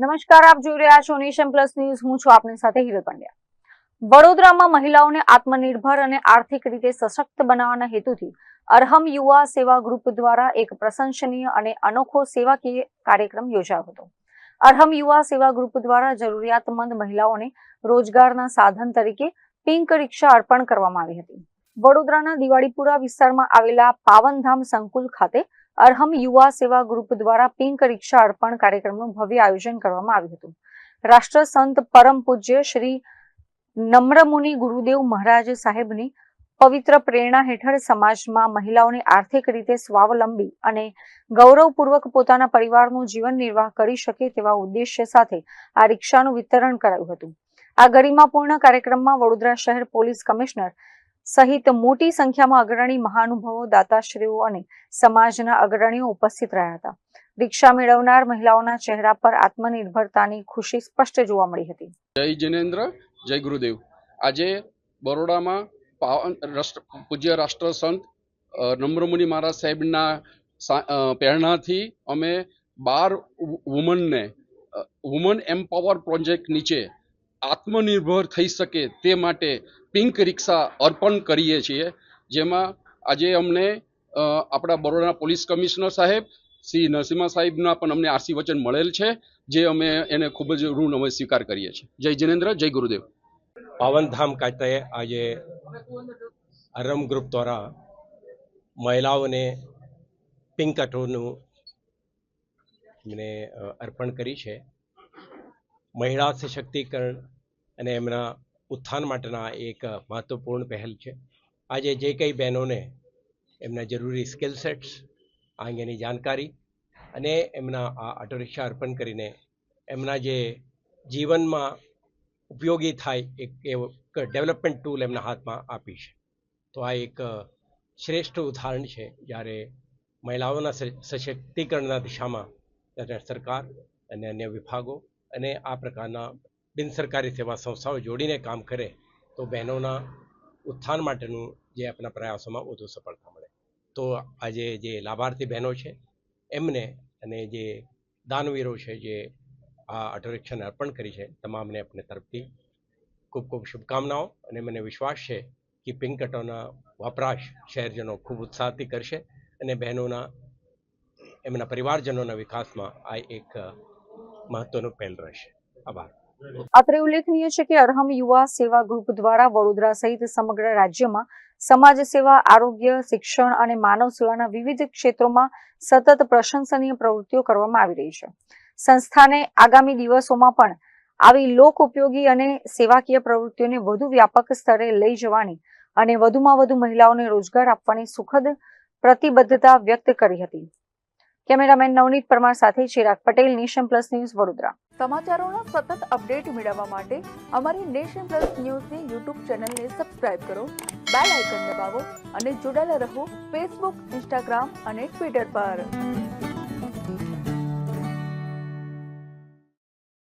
નમસ્કાર, આપ જોઈ રહ્યા છો નેશન પ્લસ ન્યૂઝ. હું છું આપની સાથે હિરલ પંડ્યા. વડોદરામાં મહિલાઓને આત્મનિર્ભર અને આર્થિક રીતે સશક્ત બનાવવાના હેતુથી અરહમ યુવા સેવા ગ્રુપ દ્વારા એક પ્રશંસનીય અને અનોખો સેવાકીય કાર્યક્રમ યોજાયો હતો. અરહમ યુવા સેવા ગ્રુપ દ્વારા જરૂરિયાતમંદ મહિલાઓને રોજગારના સાધન તરીકે પિંક રિક્ષા અર્પણ કરવામાં આવી હતી. વડોદરાના દિવાળીપુરા વિસ્તારમાં આવેલા પાવનધામ સંકુલ ખાતે અરહમ યુવા સેવા ગ્રુપ દ્વારા પિંક રિક્ષા અર્પણ કાર્યક્રમનું ભવ્ય આયોજન કરવામાં આવ્યું હતું. રાષ્ટ્ર સંત પરમ પૂજ્ય શ્રી નમ્રમુનિ ગુરુદેવ મહારાજ સાહેબની પવિત્ર પ્રેરણા હેઠળ સમાજમાં મહિલાઓને આર્થિક રીતે સ્વાવલંબી અને ગૌરવપૂર્વક પોતાના પરિવારનું જીવન નિર્વાહ કરી શકે તેવા ઉદ્દેશ્ય સાથે આ રિક્ષાનું વિતરણ કરાયું હતું. આ ગરિમાપૂર્ણ કાર્યક્રમમાં વડોદરા શહેર પોલીસ કમિશનર સહિત મોટી સંખ્યામાં અગ્રણી મહાનુભાવો, દાતાશ્રીઓ અને સમાજના અગ્રણીઓ ઉપસ્થિત રહ્યા હતા. રિક્ષા મેળવનાર મહિલાઓના ચહેરા પર આત્મનિર્ભરતાની ખુશી સ્પષ્ટ જોવા મળી હતી. જય જિનેન્દ્ર, જય ગુરુદેવ. આજે બરોડામાં પૂજ્ય રાષ્ટ્ર સંત નમ્રમુનિ મહારાજ સાહેબના પ્રેરણાથી અમે 12 વુમનને વુમન એમ્પાવર પ્રોજેક્ટ નીચે આત્મનિર્ભર થઈ શકે તે માટે પિંક રિક્ષા અર્પણ કરીએ છીએ. જેમાં આજે અમને આપણા બરોડા પોલીસ કમિશનર સાહેબ શ્રી નરસિંહ સાહેબના પણ અમને આશીર્વચન મળેલ છે, જે અમે એને ખૂબ જ ઋણ અમે સ્વીકાર કરીએ છીએ. જય જિનેન્દ્ર, જય ગુરુદેવ. પાવનધામ ખાતે આજે અરહમ ગ્રુપ દ્વારા મહિલાઓને પિંક અટોનું અર્પણ કરી છે. મહિલા સશક્તિકરણ અને એમના ઉત્થાન માટેના એક મહત્વપૂર્ણ પહેલ છે. આજે જે કંઈ બહેનોને એમના જરૂરી સ્કિલ સેટ્સ આ અંગેની જાણકારી અને એમના આ ઓટો રિક્ષા અર્પણ કરીને એમના જે જીવનમાં ઉપયોગી થાય એક ડેવલપમેન્ટ ટૂલ એમના હાથમાં આપી છે. તો આ એક શ્રેષ્ઠ ઉદાહરણ છે. જ્યારે મહિલાઓના સશક્તિકરણના દિશામાં સરકાર અને અન્ય વિભાગો અને આ પ્રકારના બિનસરકારી સેવા સંસ્થાઓ જોડીને કામ કરે તો બહેનોના ઉત્થાન માટેનું જે આપણા પ્રયાસોમાં વધુ સફળતા મળે. તો આજે જે લાભાર્થી બહેનો છે એમને અને જે દાનવીરો છે જે આ ઓટો રિક્ષાને અર્પણ કરી છે તમામને આપણે તરફથી ખૂબ ખૂબ શુભકામનાઓ. અને મને વિશ્વાસ છે કે પિંક ઓટોના વપરાશ શહેરજનો ખૂબ ઉત્સાહથી કરશે અને બહેનોના એમના પરિવારજનોના વિકાસમાં આ એક મહત્વનું પહેલ રહેશે. આભાર. અત્રે ઉલ્લેખનીય છે કે અરહમ યુવા સેવા ગ્રુપ દ્વારા વડોદરા સહિત સમગ્ર રાજ્યમાં સમાજ સેવા, આરોગ્ય, શિક્ષણ અને માનવ સેવાના વિવિધ ક્ષેત્રોમાં સતત પ્રશંસનીય પ્રવૃત્તિઓ કરવામાં આવી રહી છે. સંસ્થાને આગામી દિવસોમાં પણ આવી લોક ઉપયોગી અને સેવાકીય પ્રવૃત્તિઓને વધુ વ્યાપક સ્તરે લઈ જવાની અને વધુમાં વધુ મહિલાઓને રોજગાર આપવાની સુખદ પ્રતિબદ્ધતા વ્યક્ત કરી હતી. કેમેરામેન નવનીત પરમાર સાથે Chirag Patel, Nation Plus News, Vadodara. સમાચારોના સતત અપડેટ મેળવવા માટે અમારી નેશન પ્લસ ન્યૂઝની યુટ્યુબ ચેનલને સબસ્ક્રાઇબ કરો, બેલ આઇકન દબાવો અને જોડાયેલા રહો ફેસબુક, ઇન્સ્ટાગ્રામ અને ટ્વિટર પર.